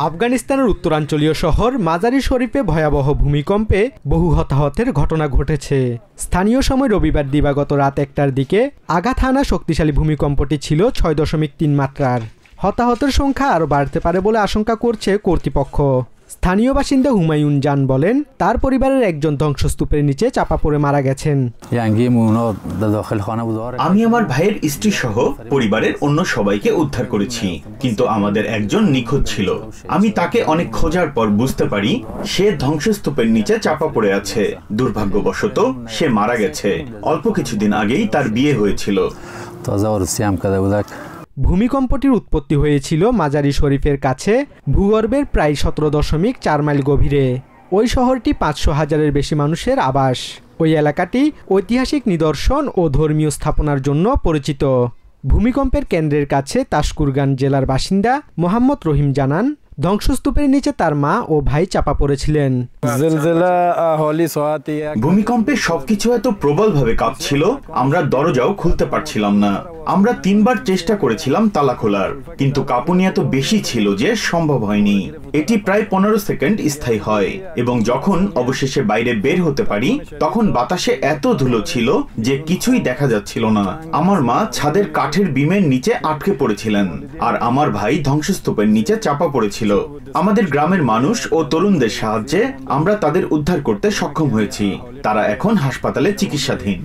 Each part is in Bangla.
আফগানিস্তানের উত্তরাঞ্চলীয় শহর মাজারি শরীফে ভয়াবহ ভূমিকম্পে বহু হতাহতের ঘটনা ঘটেছে। স্থানীয় সময় রবিবার দিবাগত রাত 1টার দিকে আঘাত হানা শক্তিশালী ভূমিকম্পটি ছিল 6.3 মাত্রার। হতাহতের সংখ্যা আরও বাড়তে পারে বলে আশঙ্কা করছে কর্তৃপক্ষ। স্থানীয় বাসিন্দা হুমায়ুন জান বলেন, তার পরিবারের একজন ধ্বংসস্তূপের নিচে চাপা পড়ে মারা গেছেন। আমি আমার ভাইয়ের স্ত্রী সহ পরিবারের অন্য সবাইকে উদ্ধার করেছি, কিন্তু আমাদের একজন নিখোঁজ ছিল। আমি তাকে অনেক খোঁজার পর বুঝতে পারি সে ধ্বংসস্তূপের নিচে চাপা পড়ে আছে। দুর্ভাগ্যবশত সে মারা গেছে। অল্প কিছুদিন আগেই তার বিয়ে হয়েছিল। ভূমিকম্পটির উৎপত্তি হয়েছিল মাজারি শরীফের কাছে ভূগর্ভের প্রায় 17.4 মাইল গভীরে। ওই শহরটি 500,000-এর বেশি মানুষের আবাস। ওই এলাকাটি ঐতিহাসিক নিদর্শন ও ধর্মীয় স্থাপনার জন্য পরিচিত। ভূমিকম্পের কেন্দ্রের কাছে তাশকুরগান জেলার বাসিন্দা মোহাম্মদ রহিম জানান, ধ্বংসস্তূপের নিচে তার মা ও ভাই চাপা পড়েছিলেন। ভূমিকম্পে সবকিছু এত প্রবলভাবে কাঁপছিল, আমরা দরজাও খুলতে পারছিলাম না। আমরা 3বার চেষ্টা করেছিলাম তালা খোলার, কিন্তু কাঁপুনি এত বেশি ছিল যে সম্ভব হয়নি। এটি প্রায় 15 সেকেন্ড স্থায়ী হয় এবং যখন অবশেষে বাইরে বের হতে পারি তখন বাতাসে এত ধুলো ছিল যে কিছুই দেখা যাচ্ছিল না। আমার মা ছাদের কাঠের বিমের নিচে আটকে পড়েছিলেন আর আমার ভাই ধ্বংসস্তূপের নিচে চাপা পড়েছিল। আমাদের গ্রামের মানুষ ও তরুণদের সাহায্যে আমরা তাদের উদ্ধার করতে সক্ষম হয়েছি। তারা এখন হাসপাতালে চিকিৎসাধীন।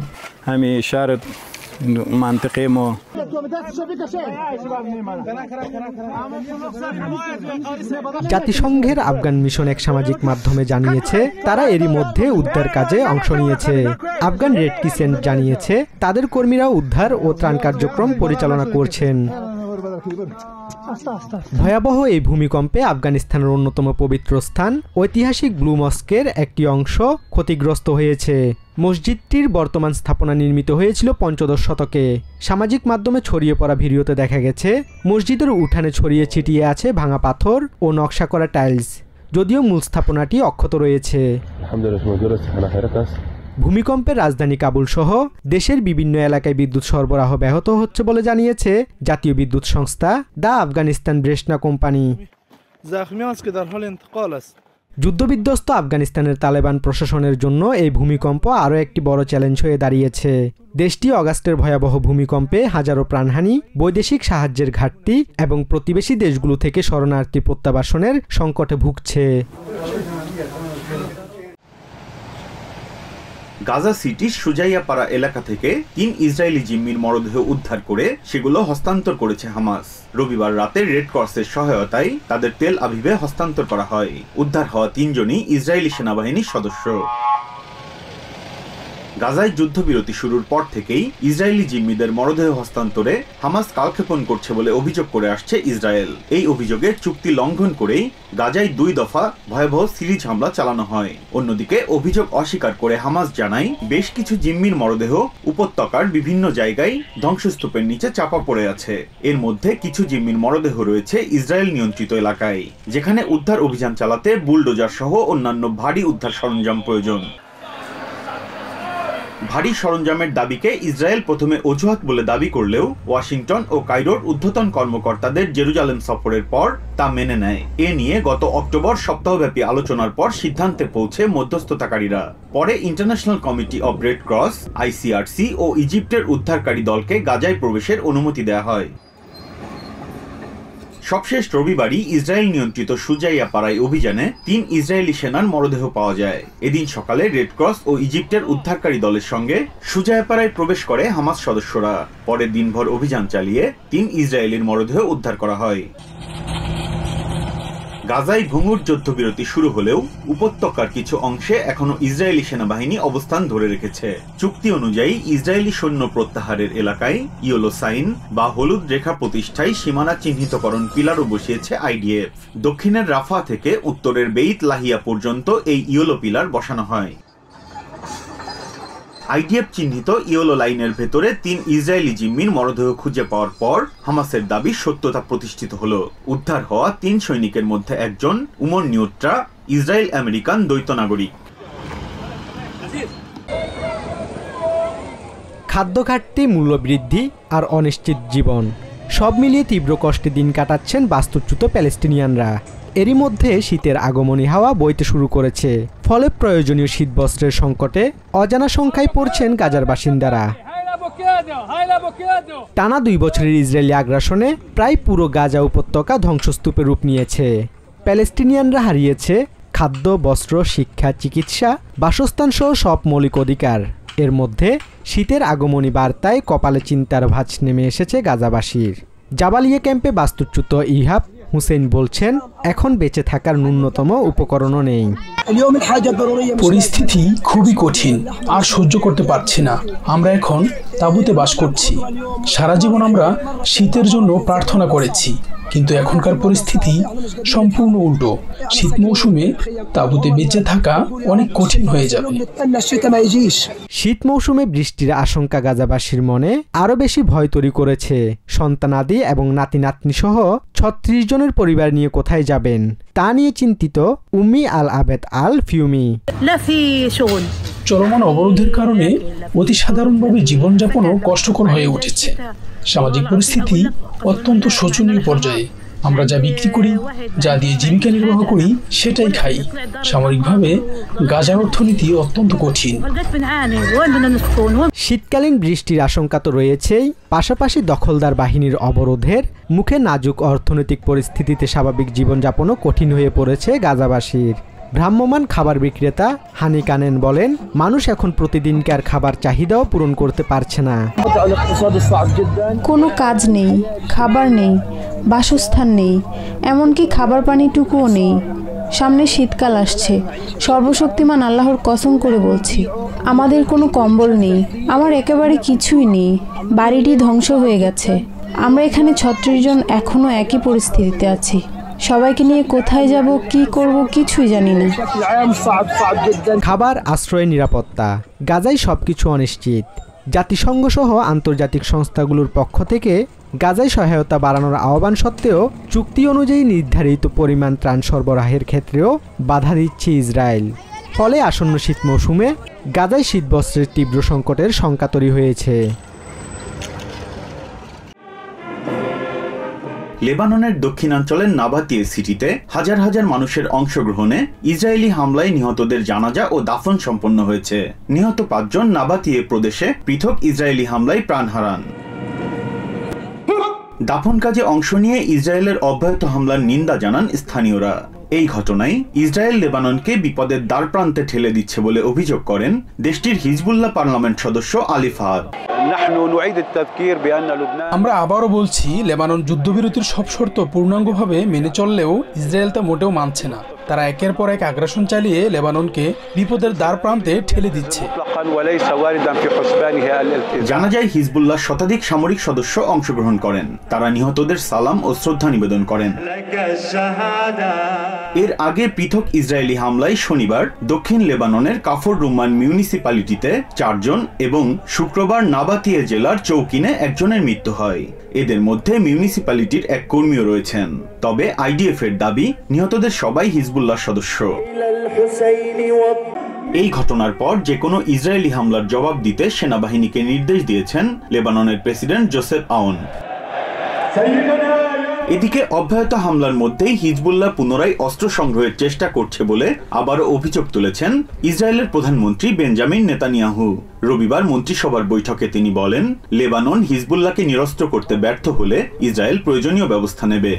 জাতিসংঘের আফগান মিশন এক সামাজিক মাধ্যমে জানিয়েছে তারা এরই মধ্যে উদ্ধার কাজে অংশ নিয়েছে। আফগান রেড ক্রিসেন্ট জানিয়েছে তাদের কর্মীরা উদ্ধার ও ত্রাণ কার্যক্রম পরিচালনা করছেন। ভয়াবহ এই ভূমিকম্পে আফগানিস্তানের অন্যতম পবিত্র স্থান ঐতিহাসিক ব্লু মস্কের একটি অংশ ক্ষতিগ্রস্ত হয়েছে। মসজিদটির বর্তমান স্থাপনা নির্মিত হয়েছিল 15 শতকে। সামাজিক মাধ্যমে ছড়িয়ে পড়া ভিডিওতে দেখা গেছে মসজিদের উঠানে ছড়িয়ে ছিটিয়ে আছে ভাঙা পাথর ও নকশা করা টাইলস, যদিও মূল স্থাপনাটি অক্ষত রয়েছে। ভূমিকম্পের রাজধানী কাবুল সহ দেশের বিভিন্ন এলাকায় বিদ্যুৎ সরবরাহ ব্যাহত হচ্ছে বলে জানিয়েছে জাতীয় বিদ্যুৎ সংস্থা দ্য আফগানিস্তান ব্রেশনা কোম্পানি। যুদ্ধবিধ্বস্ত আফগানিস্তানের তালেবান প্রশাসনের জন্য এই ভূমিকম্প আরও একটি বড় চ্যালেঞ্জ হয়ে দাঁড়িয়েছে। দেশটি অগাস্টের ভয়াবহ ভূমিকম্পে হাজারো প্রাণহানি, বৈদেশিক সাহায্যের ঘাটতি এবং প্রতিবেশী দেশগুলো থেকে শরণার্থী প্রত্যাবাসনের সংকটে ভুগছে। গাজা সিটির সুজাইয়াপাড়া এলাকা থেকে 3 ইসরায়েলি জিম্মির মরদেহ উদ্ধার করে সেগুলো হস্তান্তর করেছে হামাস। রবিবার রাতে রেড ক্রসের সহায়তায় তাদের তেল আভিভে হস্তান্তর করা হয়। উদ্ধার হওয়া 3 জনই ইসরায়েলি সেনাবাহিনীর সদস্য। গাজায় যুদ্ধবিরতি শুরুর পর থেকেই ইসরায়েলি জিম্মিদের মরদেহ হস্তান্তরে হামাস কালক্ষেপণ করছে বলে অভিযোগ করে আসছে ইসরায়েল। এই অভিযোগে চুক্তি লঙ্ঘন করেই গাজায় 2 দফা ভয়াবহ সিরিজ হামলা চালানো হয়। অন্যদিকে অভিযোগ অস্বীকার করে হামাস জানায় বেশ কিছু জিম্মির মরদেহ উপত্যকার বিভিন্ন জায়গায় ধ্বংসস্তূপের নিচে চাপা পড়ে আছে। এর মধ্যে কিছু জিম্মির মরদেহ রয়েছে ইসরায়েল নিয়ন্ত্রিত এলাকায়, যেখানে উদ্ধার অভিযান চালাতে বুলডোজার সহ অন্যান্য ভারী উদ্ধার সরঞ্জাম প্রয়োজন। ভারী সরঞ্জামের দাবিকে ইসরায়েল প্রথমে অজুহাত বলে দাবি করলেও ওয়াশিংটন ও কায়রোর ঊর্ধ্বতন কর্মকর্তাদের জেরুজালেম সফরের পর তা মেনে নেয়। এ নিয়ে গত অক্টোবর সপ্তাহব্যাপী আলোচনার পর সিদ্ধান্তে পৌঁছে মধ্যস্থতাকারীরা। পরে international committee of red cross, ICRC ও ইজিপ্টের উদ্ধারকারী দলকে গাজায় প্রবেশের অনুমতি দেওয়া হয়। সবশেষ রবিবারই ইসরায়েল নিয়ন্ত্রিত সুজাইয়াপাড়ায় অভিযানে 3 ইসরায়েলি সেনার মরদেহ পাওয়া যায়। এদিন সকালে রেড ক্রস ও ইজিপ্টের উদ্ধারকারী দলের সঙ্গে সুজাইয়াপাড়ায় প্রবেশ করে হামাস সদস্যরা। পরে দিনভর অভিযান চালিয়ে 3 ইসরায়েলির মরদেহ উদ্ধার করা হয়। গাজায় ভঙ্গুর যুদ্ধবিরতি শুরু হলেও উপত্যকার কিছু অংশে এখনো ইসরায়েলি সেনাবাহিনী অবস্থান ধরে রেখেছে। চুক্তি অনুযায়ী ইসরায়েলি সৈন্য প্রত্যাহারের এলাকায় ইয়েলো সাইন বা হলুদ রেখা প্রতিষ্ঠায় সীমানা চিহ্নিতকরণ পিলারও বসিয়েছে IDF। দক্ষিণের রাফা থেকে উত্তরের বেইত লাহিয়া পর্যন্ত এই ইয়েলো পিলার বসানো হয়। IDF চিহ্নিত ইয়েলো লাইনের ভেতরে 3 ইসরায়েলি জিম্মির মরদেহ খুঁজে পাওয়ার পর হামাসের দাবি সত্যতা প্রতিষ্ঠিত হলো। উদ্ধার হওয়া 3 সৈনিকের মধ্যে একজন উমর নিউট্রা, ইসরায়েল আমেরিকান দ্বৈত নাগরিক। খাদ্য ঘাটতি, মূল্যবৃদ্ধি আর অনিশ্চিত জীবন সব মিলিয়ে তীব্র কষ্টে দিন কাটাচ্ছেন বাস্তুচ্যুত প্যালেস্টিনিয়ানরা। এরই মধ্যে শীতের আগমনী হাওয়া বইতে শুরু করেছে, ফলে প্রয়োজনীয় শীতবস্ত্রের সংকটে অজানা সংখ্যায় পড়ছেন গাজার বাসিন্দারা। টানা 2 বছরের ইসরায়েলি আগ্রাসনে প্রায় পুরো গাজা উপত্যকা ধ্বংসস্তূপে রূপ নিয়েছে। প্যালেস্টিনিয়ানরা হারিয়েছে খাদ্য, বস্ত্র, শিক্ষা, চিকিৎসা, বাসস্থান সহ সব মৌলিক অধিকার। এর মধ্যে শীতের আগমনী বার্তায় কপালে চিন্তার ভাঁজ নেমে এসেছে গাজাবাসীর। জাবালিয়া ক্যাম্পে বাস্তুচ্যুত ইহাব হুসেইন বলছেন, এখন বেঁচে থাকার ন্যূনতম উপকরণও নেই। পরিস্থিতি খুবই কঠিন, আর সহ্য করতে পারছি না। আমরা এখন তাঁবুতে বাস করছি। সারা জীবন আমরা শীতের জন্য প্রার্থনা করেছি, কিন্তু এখনকার পরিস্থিতি সম্পূর্ণ উল্টো। শীত মৌসুমে তাঁবুতে বেঁচে থাকা অনেক কঠিন হয়ে যাবে। শীত মৌসুমে বৃষ্টির আশঙ্কা গাজাবাসীর মনে আরো বেশি ভয় তৈরি করেছে। সন্তানাদি এবং নাতি নাতনি সহ 36 জনের পরিবার নিয়ে কোথায় যাবেন তা নিয়ে চিন্তিত উম্মি আল আবেদ আল ফিউমি। চলমান অবরোধের কারণে অতি সাধারণভাবে জীবনযাপনও কষ্টকর হয়ে উঠেছে। সামাজিক পরিস্থিতি অত্যন্ত শোচনীয় পর্যায়ে। আমরা যা বিক্রি করি, যা দিয়ে জীবিকা নির্বাহ করি, সেটাই খাই। সামরিকভাবে গাজার অর্থনীতি অত্যন্ত কঠিন। শীতকালীন বৃষ্টির আশঙ্কা তো রয়েছেই, পাশাপাশি দখলদার বাহিনীর অবরোধের মুখে নাজুক অর্থনৈতিক পরিস্থিতিতে স্বাভাবিক জীবনযাপনও কঠিন হয়ে পড়েছে গাজাবাসীর। ভ্রাম্যমাণ খাবার বিক্রেতা হানি কানেন বলেন, মানুষ এখন প্রতিদিনকার খাবার চাহিদাও পূরণ করতে পারছে না। কোনো কাজ নেই, খাবার নেই, বাসস্থান নেই, এমনকি খাবার পানিটুকুও নেই। সামনে শীতকাল আসছে, সর্বশক্তিমান আল্লাহর কসম করে বলছি, আমাদের কোনো কম্বল নেই, আমার একেবারে কিছুই নেই। বাড়িটি ধ্বংস হয়ে গেছে। আমরা এখানে 36 জন এখনো একই পরিস্থিতিতে আছি। সবাইকে নিয়ে কোথায় যাব, কি করব, কিছুই জানি না। খাবার, আশ্রয়, নিরাপত্তা, গাজায় সবকিছু অনিশ্চিত। জাতিসংঘ সহ আন্তর্জাতিক সংস্থাগুলোর পক্ষ থেকে গাজায় সহায়তা বাড়ানোর আহ্বান সত্ত্বেও চুক্তি অনুযায়ী নির্ধারিত পরিমাণ ত্রাণ সরবরাহের ক্ষেত্রেও বাধা দিচ্ছে ইসরায়েল। ফলে আসন্ন শীত মৌসুমে গাজায় শীতবস্ত্রের তীব্র সংকটের শঙ্কা তৈরি হয়েছে। লেবাননের দক্ষিণাঞ্চলের নাবাতিয়ে সিটিতে হাজার হাজার মানুষের অংশগ্রহণে ইসরায়েলি হামলায় নিহতদের জানাজা ও দাফন সম্পন্ন হয়েছে। নিহত 5 জন নাবাতিয়ে প্রদেশে পৃথক ইসরায়েলি হামলায় প্রাণ হারান। দাফন কাজে অংশ নিয়ে ইসরায়েলের অব্যাহত হামলার নিন্দা জানান স্থানীয়রা। এই ঘটনায় ইসরায়েল লেবাননকে বিপদের দ্বারপ্রান্তে ঠেলে দিচ্ছে বলে অভিযোগ করেন দেশটির হিজবুল্লাহ পার্লামেন্ট সদস্য আলী ফাহাদ। আমরা আবারও বলছি, লেবানন যুদ্ধবিরতির সব শর্ত পূর্ণাঙ্গভাবে মেনে চললেও ইসরায়েল তা মোটেও মানছে না। তারা একের পর এক আগ্রাসন চালিয়ে লেবাননকে বিপদের দ্বার প্রান্তে ঠেলে দিচ্ছে। জানা যায় হিজবুল্লাহ শতাধিক সামরিক সদস্য অংশগ্রহণ করেন। তারা নিহতদের সালাম ও শ্রদ্ধা নিবেদন করেন। এর আগে পৃথক ইসরায়েলি হামলায় শনিবার দক্ষিণ লেবাননের কাফর রুমান মিউনিসিপ্যালিটিতে 4 জন এবং শুক্রবার নাবাতিয়ে জেলার চৌকিনে 1 জনের মৃত্যু হয়। এদের মধ্যে মিউনিসিপ্যালিটির এক কর্মীও রয়েছেন। তবে আইডিএফ এর দাবি, নিহতদের সবাই হিজবুল্লাহ সদস্য। এই ঘটনার পর যে কোনো ইসরায়েলি হামলার জবাব দিতে সেনাবাহিনীকে নির্দেশ দিয়েছেন লেবাননের প্রেসিডেন্ট জোসেফ আউন। এদিকে অব্যাহত হামলার মধ্যেই হিজবুল্লাহ পুনরায় অস্ত্র সংগ্রহের চেষ্টা করছে বলে আবারও অভিযোগ তুলেছেন ইসরায়েলের প্রধানমন্ত্রী বেঞ্জামিন নেতানিয়াহু। রবিবার মন্ত্রিসভার বৈঠকে তিনি বলেন, লেবানন হিজবুল্লাহকে নিরস্ত্র করতে ব্যর্থ হলে ইসরায়েল প্রয়োজনীয় ব্যবস্থা নেবে।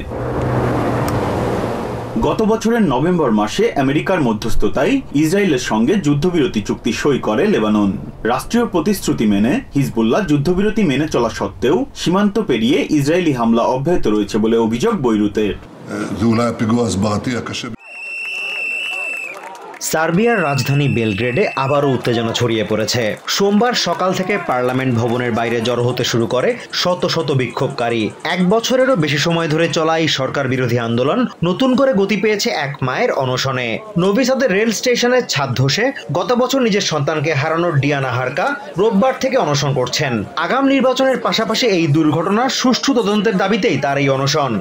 গত বছরের নভেম্বর মাসে আমেরিকার মধ্যস্থতায় ইসরায়েলের সঙ্গে যুদ্ধবিরতি চুক্তি সই করে লেবানন। রাষ্ট্রীয় প্রতিশ্রুতি মেনে হিজবুল্লাহ যুদ্ধবিরতি মেনে চলা সত্ত্বেও সীমান্ত পেরিয়ে ইসরায়েলি হামলা অব্যাহত রয়েছে বলে অভিযোগ বৈরুতের। সার্বিয়ার রাজধানী বেলগ্রেডে আবারও উত্তেজনা ছড়িয়ে পড়েছে। সোমবার সকাল থেকে পার্লামেন্ট ভবনের বাইরে জড়ো হতে শুরু করে শত শত বিক্ষোভকারী। 1 বছরেরও বেশি সময় ধরে চলা এই সরকার বিরোধী আন্দোলন নতুন করে গতি পেয়েছে 1 মায়ের অনশনে। নবি সাদের রেল স্টেশনের ছাদ ধসে গত বছর নিজের সন্তানকে হারানোর ডিয়ানা হারকা রোববার থেকে অনশন করছেন। আগাম নির্বাচনের পাশাপাশি এই দুর্ঘটনার সুষ্ঠু তদন্তের দাবিতেই তার এই অনশন।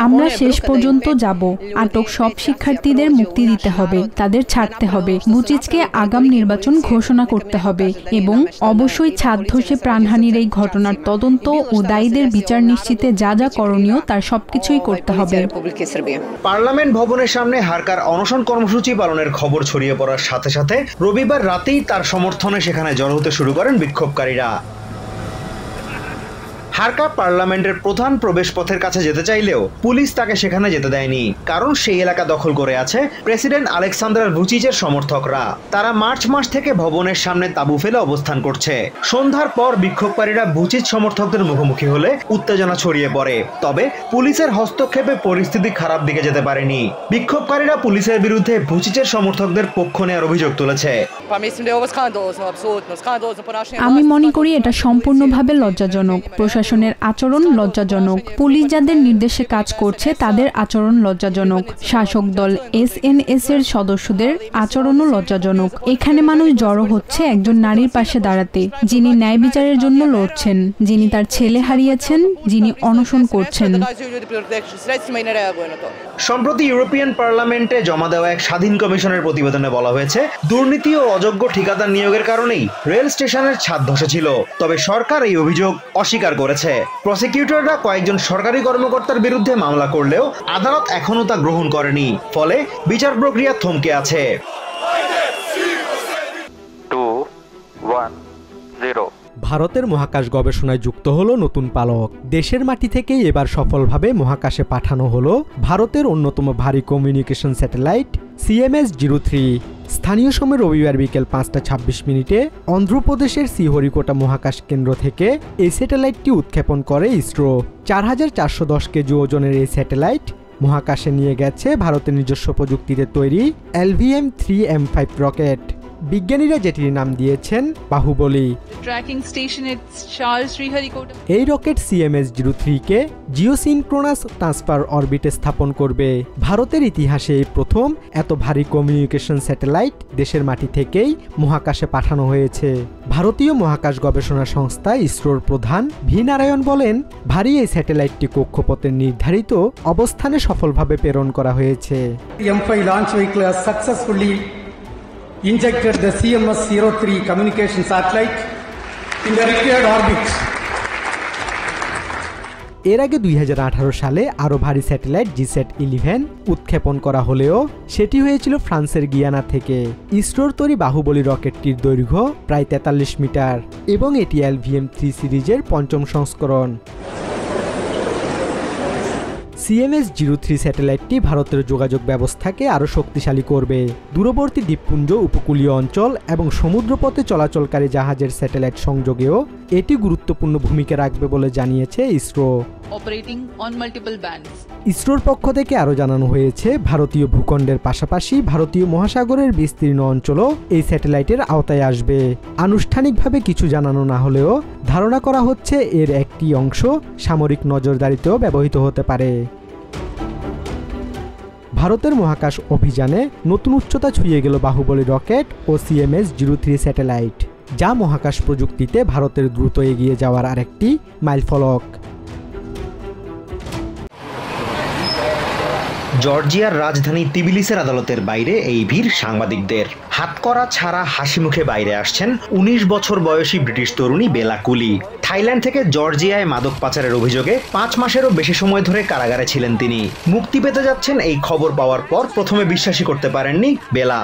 আমরা শেষ পর্যন্ত যাব। আটক সব শিক্ষার্থীদের মুক্তি দিতে হবে, তাদের ছাড়তে হবে। বুচিচকে আগাম নির্বাচন ঘোষণা করতে হবে এবং অবশ্যই ছাদ ধসে প্রাণহানির এই ঘটনার তদন্ত ও দায়ীদের বিচার নিশ্চিতে যা যা করণীয় তার সবকিছুই করতে হবে। পার্লামেন্ট ভবনের সামনে হারকার অনশন কর্মসূচি পালনের খবর ছড়িয়ে পড়ার সাথে সাথে রবিবার রাতেই তার সমর্থনে সেখানে জড়ো হতে শুরু করেন বিক্ষোভকারীরা। হারকা পার্লামেন্টের প্রধান প্রবেশ পথের কাছে যেতে চাইলেও পুলিশ তাকে সেখানে যেতে দেয়নি, কারণ সেই এলাকা দখল করে আছে প্রেসিডেন্ট আলেকসান্দ্রার ভুচিচের সমর্থকরা। তারা মার্চ মাস থেকে ভবনের সামনে তাঁবু ফেলে অবস্থান করছে। সন্ধ্যার পর বিক্ষোভকারীরা ভুচিচ সমর্থকদের মুখোমুখি হলে উত্তেজনা ছড়িয়ে পড়ে, তবে পুলিশের হস্তক্ষেপে পরিস্থিতি খারাপ দিকে যেতে পারেনি। বিক্ষোভকারীরা পুলিশের বিরুদ্ধে ভুচিচের সমর্থকদের পক্ষ নেওয়ার অভিযোগ তুলেছে। আমি মনে করি এটা সম্পূর্ণভাবে লজ্জাজনক। প্রশাসনের আচরণ লজ্জাজনক। পুলিশ যাদের নির্দেশে কাজ করছে তাদের আচরণ লজ্জাজনক। শাসক দল এসএনএস এর সদস্যদের আচরণও লজ্জাজনক। এখানে মানুষ জড়ো হচ্ছে একজন নারীর পাশে দাঁড়াতে, যিনি ন্যায় বিচারের জন্য লড়ছেন, যিনি তার ছেলে হারিয়েছেন, যিনি অনশন করছেন। সম্প্রতি ইউরোপিয়ান পার্লামেন্টে জমা দেওয়া এক স্বাধীন কমিশনের প্রতিবেদনে বলা হয়েছে, দুর্নীতি ও অযোগ্য ঠিকাদার নিয়োগের কারণেই রেল স্টেশনের ছাদ ধসেছিল। তবে সরকার এই অভিযোগ অস্বীকার করেছে। প্রসিকিউটররা কয়েকজন সরকারি কর্মকর্তার বিরুদ্ধে মামলা করলেও আদালত এখনো তা গ্রহণ করেনি, ফলে বিচার প্রক্রিয়া থমকে আছে। 2-1-0 ভারতের মহাকাশ গবেষণায় যুক্ত হলো নতুন পালক। দেশের মাটি থেকেই এবার সফলভাবে মহাকাশে পাঠানো হলো ভারতের অন্যতম ভারী কমিউনিকেশন স্যাটেলাইট CMS-03। স্থানীয় সময় রবিবার বিকেল 5:26 অন্ধ্রপ্রদেশের শ্রীহরিকোটা মহাকাশ কেন্দ্র থেকে এই স্যাটেলাইটটি উৎক্ষেপণ করে ইসরো। 4410 কেজি ওজনের এই স্যাটেলাইট মহাকাশে নিয়ে গেছে ভারতের নিজস্ব প্রযুক্তিতে তৈরি LVM-3M5 রকেট। বিজ্ঞানীরা যেটির নাম দিয়েছেন বাহুবলী। এই রকেট CMS-03-কে জিওসিনক্রোনাস ট্রান্সফার অরবিটে স্থাপন করবে। ভারতের ইতিহাসে এই প্রথম এত ভারী কমিউনিকেশন স্যাটেলাইট দেশের মাটি থেকেই মহাকাশে পাঠানো হয়েছে। ভারতীয় মহাকাশ গবেষণা সংস্থা ইসরোর প্রধান ভি নারায়ণ বলেন, ভারী এই স্যাটেলাইটটি কক্ষপথের নির্ধারিত অবস্থানে সফলভাবে প্রেরণ করা হয়েছে। Injected the CMS-03 communication satellite in the required orbit. এর আগে 2018 সালে আরও ভারী স্যাটেলাইট GSAT-11 উৎক্ষেপণ করা হলেও সেটি হয়েছিল ফ্রান্সের গিয়ানা থেকে। ইসরোর তৈরি বাহুবলী রকেটটির দৈর্ঘ্য প্রায় 43 মিটার এবং এটি LVM-3 সিরিজের পঞ্চম সংস্করণ। CMS-03 স্যাটেলাইটটি ভারতের যোগাযোগ ব্যবস্থাকে আরও শক্তিশালী করবে। দূরবর্তী দ্বীপপুঞ্জ, উপকূলীয় অঞ্চল এবং সমুদ্রপথে চলাচলকারী জাহাজের স্যাটেলাইট সংযোগেও এটি গুরুত্বপূর্ণ ভূমিকা রাখবে বলে জানিয়েছে ইসরো। ইসরোর পক্ষ থেকে আরও জানানো হয়েছে, ভারতীয় ভূখণ্ডের পাশাপাশি ভারতীয় মহাসাগরের বিস্তীর্ণ অঞ্চলও এই স্যাটেলাইটের আওতায় আসবে। আনুষ্ঠানিকভাবে কিছু জানানো না হলেও ধারণা করা হচ্ছে এর একটি অংশ সামরিক নজরদারিতেও ব্যবহৃত হতে পারে। ভারতের মহাকাশ অভিযানে নতুন উচ্চতা ছুঁয়ে গেল বাহুবলী রকেট ও CMS-03 স্যাটেলাইট, যা মহাকাশ প্রযুক্তিতে ভারতের দ্রুত এগিয়ে যাওয়ার আরেকটি মাইলফলক। জর্জিয়ার রাজধানী তিবিলিসের আদালতের বাইরে এই ভিড় সাংবাদিকদের। হাতকড়া ছাড়া হাসি মুখে বাইরে আসছেন 19 বছর বয়সী ব্রিটিশ তরুণী বেলা কুলি। থাইল্যান্ড থেকে জর্জিয়ায় মাদক পাচারের অভিযোগে 5 মাসেরও বেশি সময় ধরে কারাগারে ছিলেন তিনি। মুক্তি পেতে যাচ্ছেন এই খবর পাওয়ার পর প্রথমে বিশ্বাসই করতে পারেননি বেলা।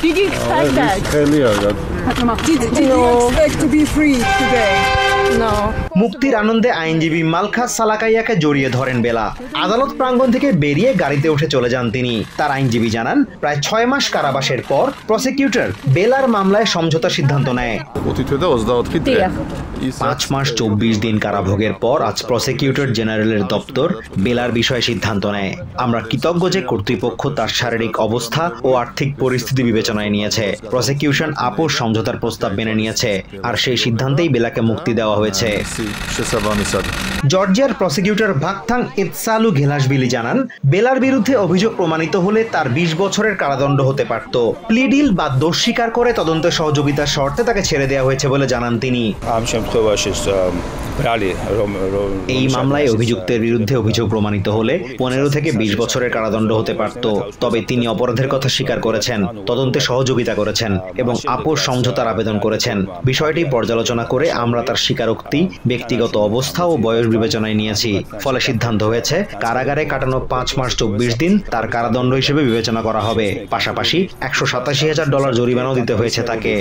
Did you expect that? Did you expect to be free today? No. মুক্তির আনন্দে আইনজীবী মালখাস সালাকাইয়াকে জড়িয়ে ধরেন বেলা। আদালত প্রাঙ্গণ থেকে বেরিয়ে গাড়িতে উঠে চলে যান তিনি। তার আইনজীবী জানান, প্রায় 6 মাস কারাবাসের পর প্রসিকিউটর বেলার মামলায় সমঝোতার সিদ্ধান্ত নেয়। 5 মাস 24 দিন কারাভোগের পর আজ প্রসিকিউটর জেনারেলের দপ্তর বেলার বিষয়ে সিদ্ধান্ত নেয়। আমরা কৃতজ্ঞ যে কর্তৃপক্ষ তার শারীরিক অবস্থা ও আর্থিক পরিস্থিতি বিবেচনায় নিয়েছে। প্রসিকিউশন আপোষ সমঝোতার প্রস্তাব মেনে নিয়েছে, আর সেই সিদ্ধান্তেই বেলাকে মুক্তি দেওয়া হয়েছে। জর্জিয়ার প্রসিকিউটর ভাকথাং ইতসালু ঘেলাসবিলি জানান, বেলার বিরুদ্ধে অভিযোগ প্রমাণিত হলে তার 20 বছরের কারাদণ্ড হতে পারত। প্লি ডিল বা দোষ স্বীকার করে তদন্তে সহযোগিতার শর্তে তাকে ছেড়ে দেওয়া হয়েছে বলে জানান তিনি। এই মামলায় অভিযুক্তের বিরুদ্ধে অভিযোগ প্রমাণিত হলে 15 থেকে 20 বছরের কারাদণ্ড হতে পারত। তবে তিনি অপরাধের কথা স্বীকার করেছেন, তদন্তে সহযোগিতা করেছেন এবং আপোষ সমঝোতার আবেদন করেছেন। বিষয়টি পর্যালোচনা করে আমরা তার স্বীকারোক্তি, ব্যক্তিগত অবস্থা ও বয়স বিবেচনায় নিয়েছি। ফলে সিদ্ধান্ত হয়েছে কারাগারে কাটানো 5 মাস 24 দিন তার কারাদণ্ড হিসেবে বিবেচনা করা হবে। পাশাপাশি $187,000 জরিমানাও দিতে হয়েছে তাকে।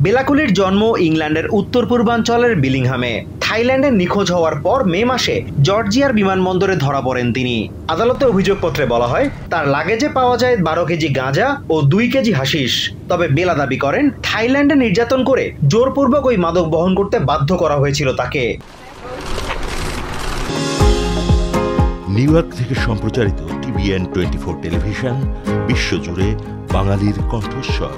বেলাকুলির জন্ম ইংল্যান্ডের উত্তর পূর্বাঞ্চলের বিলিংহামে। থাইল্যান্ডে নিখোঁজ হওয়ার পর মে মাসে জর্জিয়ার বিমানবন্দরে ধরা পড়েন তিনি। আদালতে অভিযোগপত্রে বলা হয় তার লাগেজে পাওয়া যায় 12 কেজি গাঁজা ও 2 কেজি হাশিশ। তবে বেলা দাবি করেন থাইল্যান্ডে নির্যাতন করে জোরপূর্বক ওই মাদক বহন করতে বাধ্য করা হয়েছিল তাকে। নিউ ইয়র্ক থেকে সম্প্রচারিত TVN 24 টেলিভিশন বিশ্বজুড়ে বাঙালির কণ্ঠস্বর।